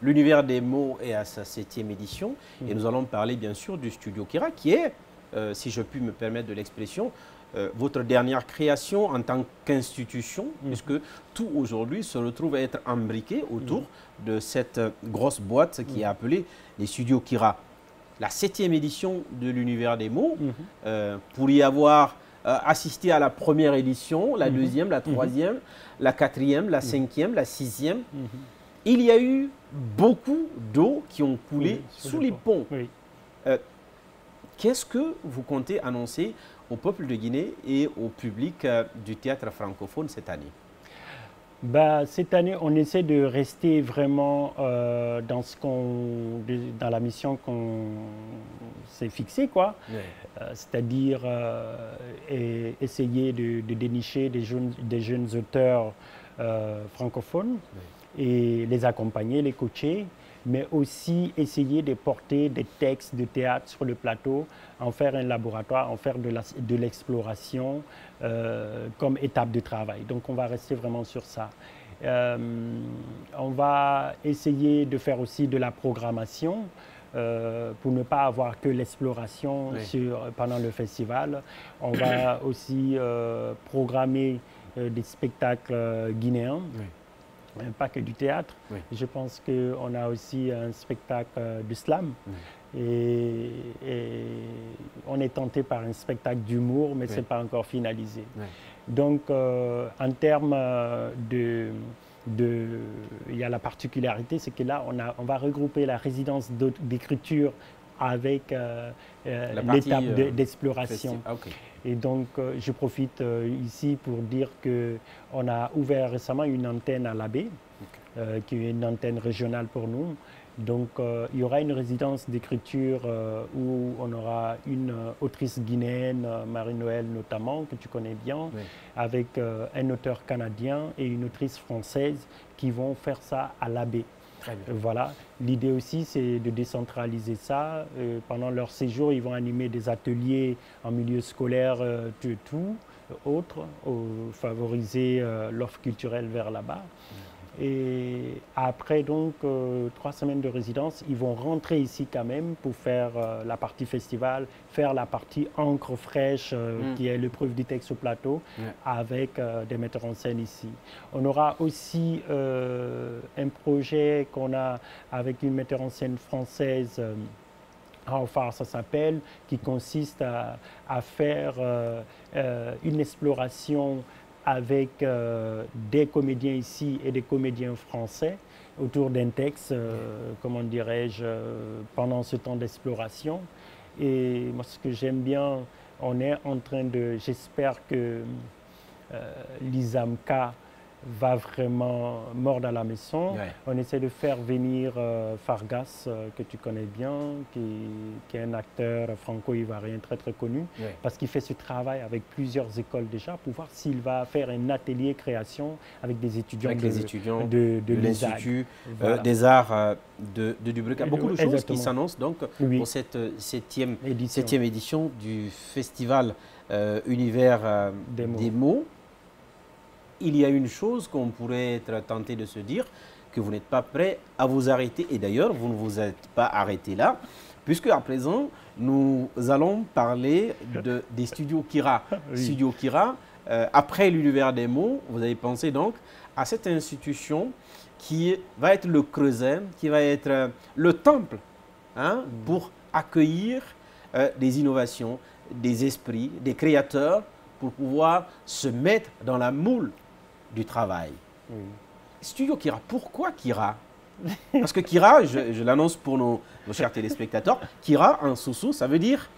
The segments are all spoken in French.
l'univers des mots est à sa 7e édition et nous allons parler bien sûr du Studio Kira qui est, si je puis me permettre de l'expression, votre dernière création en tant qu'institution, puisque tout aujourd'hui se retrouve à être imbriqué autour de cette grosse boîte qui est appelée les Studios Kira. La 7e édition de l'univers des mots, pour y avoir assisté à la première édition, la deuxième, la troisième, la quatrième, la cinquième, la sixième, il y a eu beaucoup d'eau qui ont coulé sous les ponts. Qu'est-ce que vous comptez annoncer au peuple de Guinée et au public du théâtre francophone cette année? Cette année, on essaie de rester vraiment dans la mission qu'on s'est fixée, quoi. C'est-à-dire essayer de dénicher des jeunes auteurs francophones et les accompagner, les coacher, mais aussi essayer de porter des textes de théâtre sur le plateau, en faire un laboratoire, en faire de l'exploration comme étape de travail. Donc on va rester vraiment sur ça. On va essayer de faire aussi de la programmation pour ne pas avoir que l'exploration pendant le festival. On va aussi programmer des spectacles guinéens. Pas que du théâtre. Je pense qu'on a aussi un spectacle de slam. Et on est tenté par un spectacle d'humour, mais ce n'est pas encore finalisé. Donc, en termes il y a la particularité, c'est que là, on va regrouper la résidence d'écriture avec l'étape d'exploration. Et donc, je profite ici pour dire qu'on a ouvert récemment une antenne à l'Abbé, qui est une antenne régionale pour nous. Donc, il y aura une résidence d'écriture où on aura une autrice guinéenne, Marie-Noël notamment, que tu connais bien, avec un auteur canadien et une autrice française qui vont faire ça à l'Abbé. Voilà. L'idée aussi, c'est de décentraliser ça. Pendant leur séjour, ils vont animer des ateliers en milieu scolaire, autres, favoriser l'offre culturelle vers là-bas. Et après, donc, 3 semaines de résidence, ils vont rentrer ici quand même pour faire la partie festival, faire la partie encre fraîche, qui est l'épreuve du texte au plateau, avec des metteurs en scène ici. On aura aussi un projet qu'on a avec une metteur en scène française, Enfin, ça s'appelle, qui consiste à faire une exploration avec des comédiens ici et des comédiens français autour d'un texte, comment dirais-je, pendant ce temps d'exploration. Et moi, ce que j'aime bien, on est en train de, j'espère que l'ISAMCA va vraiment mordre à la maison. On essaie de faire venir Fargas, que tu connais bien, qui est un acteur franco-ivoirien très très connu, parce qu'il fait ce travail avec plusieurs écoles déjà, pour voir s'il va faire un atelier création avec des étudiants, de l'Institut des Arts de Dubreuil. Il y a beaucoup de choses qui s'annoncent donc pour cette 7e édition du Festival Univers des mots. Il y a une chose qu'on pourrait être tenté de se dire, que vous n'êtes pas prêt à vous arrêter. Et d'ailleurs, vous ne vous êtes pas arrêté là, puisque à présent, nous allons parler des Studios Kira. Studio Kira, après l'univers des mots, vous avez pensé donc à cette institution qui va être le creuset, qui va être le temple pour accueillir des innovations, des esprits, des créateurs, pour pouvoir se mettre dans la moule du travail. Studio Kira, pourquoi Kira? Parce que Kira, je l'annonce pour nos chers téléspectateurs, Kira en Soussou, ça veut dire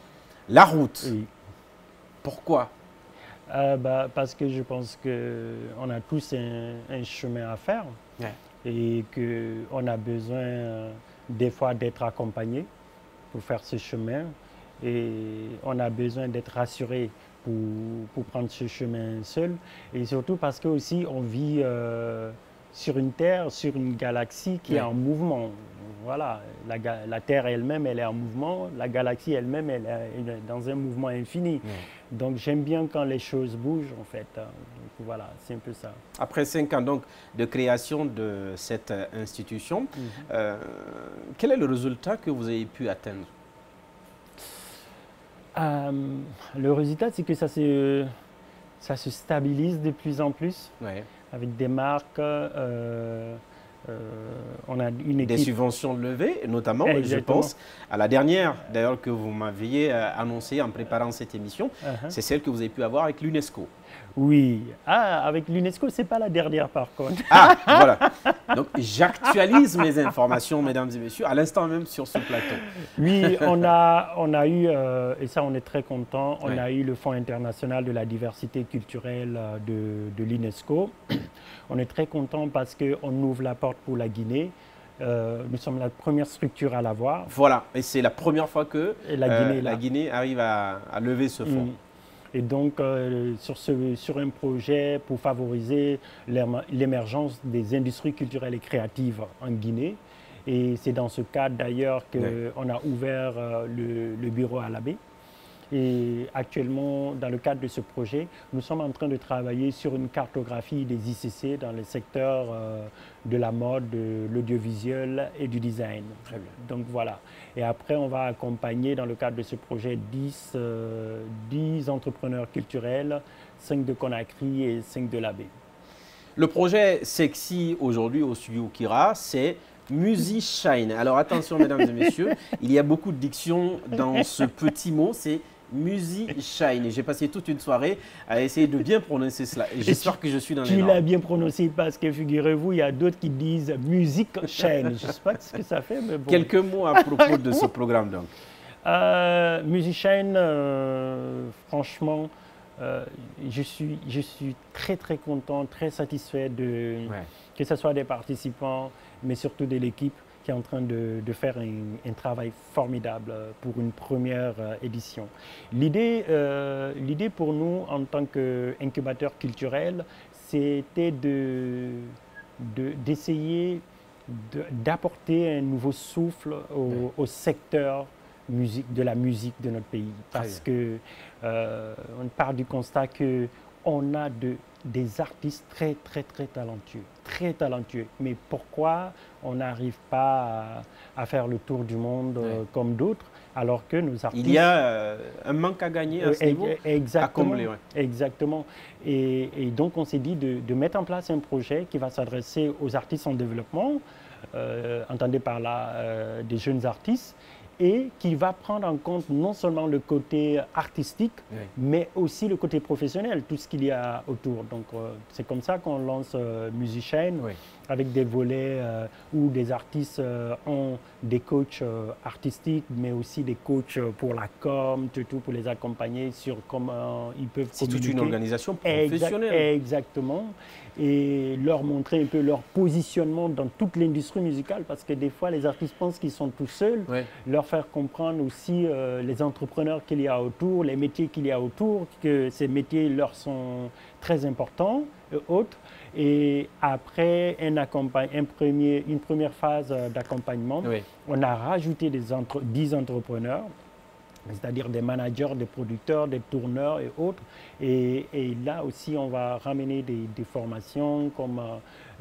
la route. Pourquoi? Parce que je pense qu'on a tous un chemin à faire et qu'on a besoin des fois d'être accompagné pour faire ce chemin et on a besoin d'être rassuré pour prendre ce chemin seul, et surtout parce que aussi on vit sur une Terre, sur une galaxie qui est en mouvement. voilà, la Terre elle-même, elle est en mouvement, la galaxie elle-même, elle est dans un mouvement infini. Donc j'aime bien quand les choses bougent, en fait. Donc, voilà, c'est un peu ça. Après 5 ans donc, de création de cette institution, quel est le résultat que vous avez pu atteindre? Le résultat, c'est que ça se stabilise de plus en plus, avec des marques. On a une équipe. Des subventions levées, notamment, je pense, à la dernière, d'ailleurs, que vous m'aviez annoncé en préparant cette émission, c'est celle que vous avez pu avoir avec l'UNESCO. Oui. Ah, avec l'UNESCO, ce n'est pas la dernière, par contre. Ah, voilà. Donc, j'actualise mes informations, mesdames et messieurs, à l'instant même sur ce plateau. Oui, on a eu, et ça, on est très content, on a eu le Fonds international de la diversité culturelle de l'UNESCO. On est très content parce qu'on ouvre la porte pour la Guinée. Nous sommes la première structure à l'avoir. Voilà, et c'est la première fois que la Guinée arrive à lever ce fonds. Et donc, sur un projet pour favoriser l'émergence des industries culturelles et créatives en Guinée. Et c'est dans ce cadre d'ailleurs qu'on a ouvert le bureau à l'Abbé. Et actuellement, dans le cadre de ce projet, nous sommes en train de travailler sur une cartographie des ICC dans les secteurs de la mode, de l'audiovisuel et du design. Très bien. Donc voilà. Et après, on va accompagner dans le cadre de ce projet 10 entrepreneurs culturels, 5 de Conakry et 5 de l'Abbé. Le projet sexy aujourd'hui au studio Kira, c'est Musishine. Alors attention, mesdames et messieurs, il y a beaucoup de diction dans ce petit mot, c'est Musishine. J'ai passé toute une soirée à essayer de bien prononcer cela. J'espère que je suis dans les normes. Tu l'as bien prononcé parce que, figurez-vous, il y a d'autres qui disent Music Shine. Je ne sais pas ce que ça fait, mais bon. Quelques mots à propos de ce programme, donc. Musishine, franchement, je suis très, très content, très satisfait que ce soit des participants, mais surtout de l'équipe qui est en train de faire un travail formidable pour une première édition. L'idée pour nous, en tant qu'incubateur culturel, c'était d'essayer d'apporter un nouveau souffle au secteur de la musique de notre pays. Parce que on part du constat qu'on a des artistes très, très, très talentueux. Mais pourquoi on n'arrive pas à faire le tour du monde comme d'autres, alors que nos artistes... Il y a un manque à gagner à ce niveau, à combler. Exactement. Et donc, on s'est dit de mettre en place un projet qui va s'adresser aux artistes en développement, entendez par là des jeunes artistes, et qui va prendre en compte non seulement le côté artistique, mais aussi le côté professionnel, tout ce qu'il y a autour. Donc, c'est comme ça qu'on lance Musishine, avec des volets où des artistes ont des coachs artistiques, mais aussi des coachs pour la com, tout pour les accompagner sur comment ils peuvent communiquer. C'est toute une organisation professionnelle. Exactement. Et leur montrer un peu leur positionnement dans toute l'industrie musicale, parce que des fois, les artistes pensent qu'ils sont tout seuls. Leur faire comprendre aussi les entrepreneurs qu'il y a autour, les métiers qu'il y a autour, que ces métiers leur sont très importants et autres. Et après une première phase d'accompagnement, on a rajouté 10 entrepreneurs, c'est-à-dire des managers, des producteurs, des tourneurs et autres. Et là aussi, on va ramener des formations comme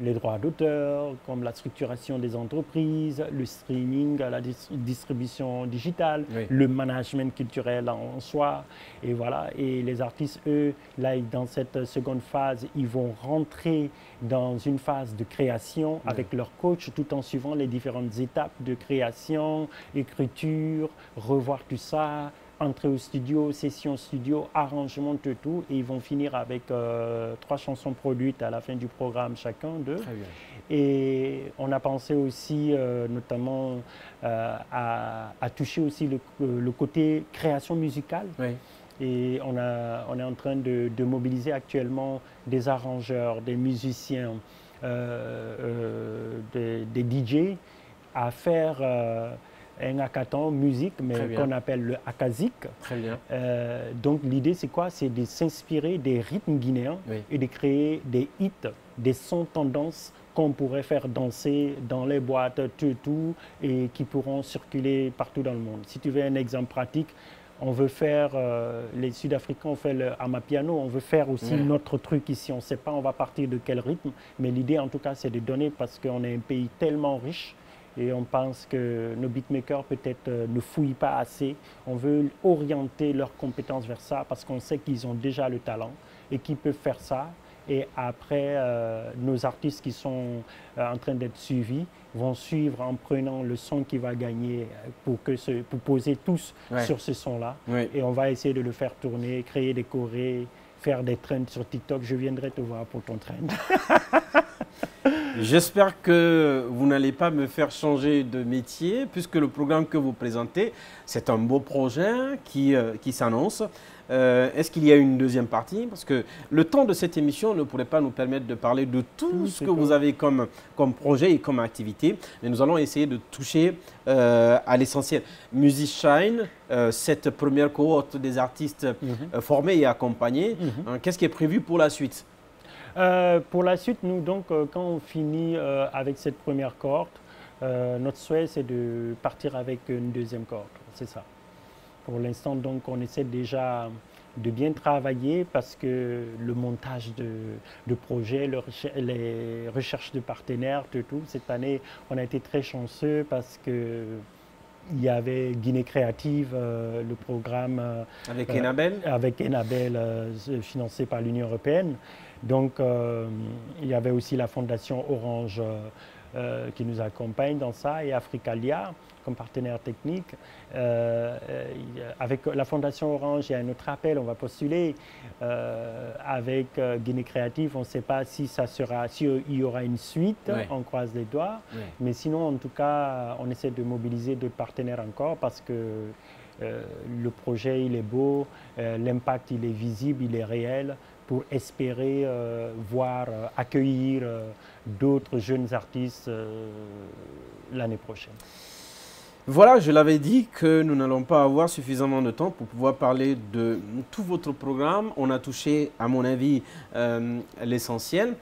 les droits d'auteur, comme la structuration des entreprises, le streaming, la distribution digitale, le management culturel en soi. Et voilà. Et les artistes, eux, là, dans cette seconde phase, ils vont rentrer dans une phase de création avec leur coach, tout en suivant les différentes étapes de création, écriture, revoir tout ça, entrer au studio, session studio, arrangement, tout. Et ils vont finir avec 3 chansons produites à la fin du programme, chacun d'eux. Et on a pensé aussi notamment à toucher aussi le côté création musicale. Et on est en train de mobiliser actuellement des arrangeurs, des musiciens, des DJ à faire un hackathon musique, mais qu'on appelle le Akazik. Donc l'idée, c'est quoi? C'est de s'inspirer des rythmes guinéens et de créer des hits, des sons tendances qu'on pourrait faire danser dans les boîtes, tout, et qui pourront circuler partout dans le monde. Si tu veux un exemple pratique, on veut faire, les Sud-Africains ont fait le Amapiano, on veut faire aussi notre truc ici. On ne sait pas on va partir de quel rythme, mais l'idée en tout cas c'est de donner parce qu'on est un pays tellement riche et on pense que nos beatmakers peut-être ne fouillent pas assez. On veut orienter leurs compétences vers ça parce qu'on sait qu'ils ont déjà le talent et qu'ils peuvent faire ça. Et après, nos artistes qui sont en train d'être suivis vont suivre en prenant le son qui va gagner pour poser tous sur ce son-là. Et on va essayer de le faire tourner, créer des chorés, faire des trends sur TikTok. Je viendrai te voir pour ton trend. J'espère que vous n'allez pas me faire changer de métier puisque le programme que vous présentez, c'est un beau projet qui s'annonce. Est-ce qu'il y a une deuxième partie? Parce que le temps de cette émission ne pourrait pas nous permettre de parler de tout ce que vous avez comme projet et comme activité. Mais nous allons essayer de toucher à l'essentiel. Music Shine, cette première cohorte des artistes formés et accompagnés, qu'est-ce qui est prévu pour la suite? Pour la suite, nous, donc, quand on finit avec cette première cohorte, notre souhait, c'est de partir avec une deuxième cohorte. C'est ça. Pour l'instant, donc, on essaie déjà de bien travailler parce que le montage de projets, les recherches de partenaires, tout, cette année, on a été très chanceux parce que il y avait Guinée Créative, le programme avec Enabel, financé par l'Union européenne. Donc, il y avait aussi la Fondation Orange qui nous accompagne dans ça et Africalia comme partenaire technique. Avec la Fondation Orange, il y a un autre appel, on va postuler. Avec Guinée Créative, on ne sait pas si s'il y aura une suite, on croise les doigts. Mais sinon, en tout cas, on essaie de mobiliser d'autres partenaires encore parce que le projet, il est beau, l'impact, il est visible, il est réel pour espérer accueillir d'autres jeunes artistes l'année prochaine. Voilà, je l'avais dit que nous n'allons pas avoir suffisamment de temps pour pouvoir parler de tout votre programme. On a touché, à mon avis, l'essentiel.